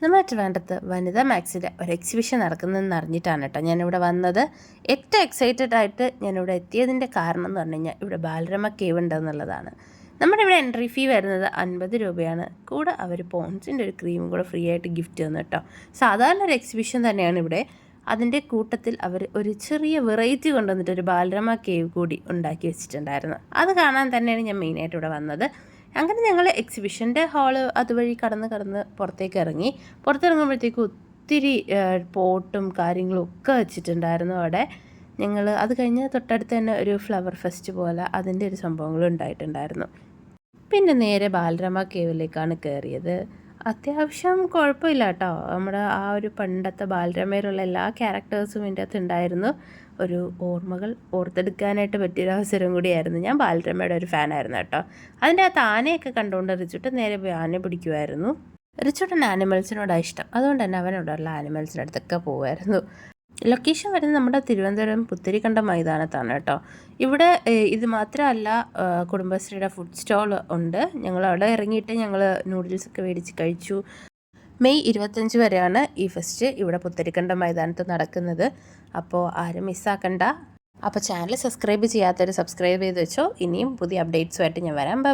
നമ്മുടെ ട്രിവാൻഡ്രത്ത് വനിതാ മാക്സിൻ്റെ ഒരു എക്സിബിഷൻ നടക്കുന്നതെന്ന് അറിഞ്ഞിട്ടാണ് കേട്ടോ ഞാനിവിടെ വന്നത്. ഏറ്റവും എക്സൈറ്റഡ് ആയിട്ട് ഞാനിവിടെ എത്തിയതിൻ്റെ കാരണം എന്ന് പറഞ്ഞു കഴിഞ്ഞാൽ ഇവിടെ ബാലരമ കേവ് ഉണ്ടെന്നുള്ളതാണ്. നമ്മുടെ ഇവിടെ എൻട്രി ഫീ വരുന്നത് 50 രൂപയാണ്. കൂടെ അവർ പോൺസിൻ്റെ ഒരു ക്രീമും കൂടെ ഫ്രീ ആയിട്ട് ഗിഫ്റ്റ് തന്നു കേട്ടോ. സാധാരണ ഒരു എക്സിബിഷൻ തന്നെയാണ് ഇവിടെ. അതിൻ്റെ കൂട്ടത്തിൽ അവർ ഒരു ചെറിയ വെറൈറ്റി കൊണ്ടുവന്നിട്ട് ഒരു ബാലരമ കേവ് കൂടി ഉണ്ടാക്കി വെച്ചിട്ടുണ്ടായിരുന്നു. അത് കാണാൻ തന്നെയാണ് ഞാൻ മെയിനായിട്ട് ഇവിടെ വന്നത്. അങ്ങനെ ഞങ്ങൾ എക്സിബിഷൻ്റെ ഹാള് അതുവഴി കടന്ന് പുറത്തേക്ക് ഇറങ്ങി. പുറത്തിറങ്ങുമ്പോഴത്തേക്കും ഒത്തിരി പോട്ടും കാര്യങ്ങളും ഒക്കെ വെച്ചിട്ടുണ്ടായിരുന്നു അവിടെ. ഞങ്ങൾ അത് കഴിഞ്ഞ് തൊട്ടടുത്ത് തന്നെ ഒരു ഫ്ലവർ ഫെസ്റ്റ് പോലെ അതിൻ്റെ ഒരു സംഭവങ്ങളും ഉണ്ടായിട്ടുണ്ടായിരുന്നു. പിന്നെ നേരെ ബാലരമ കേവിലേക്കാണ് കയറിയത്. അത്യാവശ്യം കുഴപ്പമില്ല കേട്ടോ. നമ്മുടെ ആ ഒരു പണ്ടത്തെ ബാലരമയിലുള്ള എല്ലാ ക്യാരക്ടേഴ്സും ഇതിൻ്റെ അകത്ത് ഉണ്ടായിരുന്നു. ഒരു ഓർമ്മകൾ ഓർത്തെടുക്കാനായിട്ട് പറ്റിയൊരു അവസരം കൂടിയായിരുന്നു. ഞാൻ ബാലരമയുടെ ഒരു ഫാനായിരുന്നു കേട്ടോ. അതിൻ്റെ അകത്ത് ആനയൊക്കെ കണ്ടുകൊണ്ട് റിച്ചുട്ടൻ നേരെ പോയി ആനയെ പിടിക്കുമായിരുന്നു. റിച്ചുട്ടൻ ആനിമൽസിനോടാണ് ഇഷ്ടം. അതുകൊണ്ട് തന്നെ അവനോടുള്ള ആനിമൽസിൻ്റെ അടുത്തൊക്കെ പോകുമായിരുന്നു. ലൊക്കേഷൻ വരുന്നത് നമ്മുടെ തിരുവനന്തപുരം പുത്തരിക്കണ്ടം മൈതാനത്താണ് കേട്ടോ. ഇവിടെ ഇത് മാത്രമല്ല, കുടുംബശ്രീയുടെ ഫുഡ് സ്റ്റോൾ ഉണ്ട്. ഞങ്ങൾ അവിടെ ഇറങ്ങിയിട്ട് ഞങ്ങൾ നൂഡിൽസൊക്കെ മേടിച്ച് കഴിച്ചു. മെയ് 25 വരെയാണ് ഈ ഫെസ്റ്റ് ഇവിടെ പുത്തരിക്കണ്ടം മൈതാനത്ത് നടക്കുന്നത്. അപ്പോൾ ആരും മിസ്സാക്കണ്ട. അപ്പോൾ ചാനൽ സബ്സ്ക്രൈബ് ചെയ്യാത്തവർ സബ്സ്ക്രൈബ് ചെയ്ത് വെച്ചോ. ഇനിയും പുതിയ അപ്ഡേറ്റ്സുമായിട്ട് ഞാൻ വരാം. ബൈ.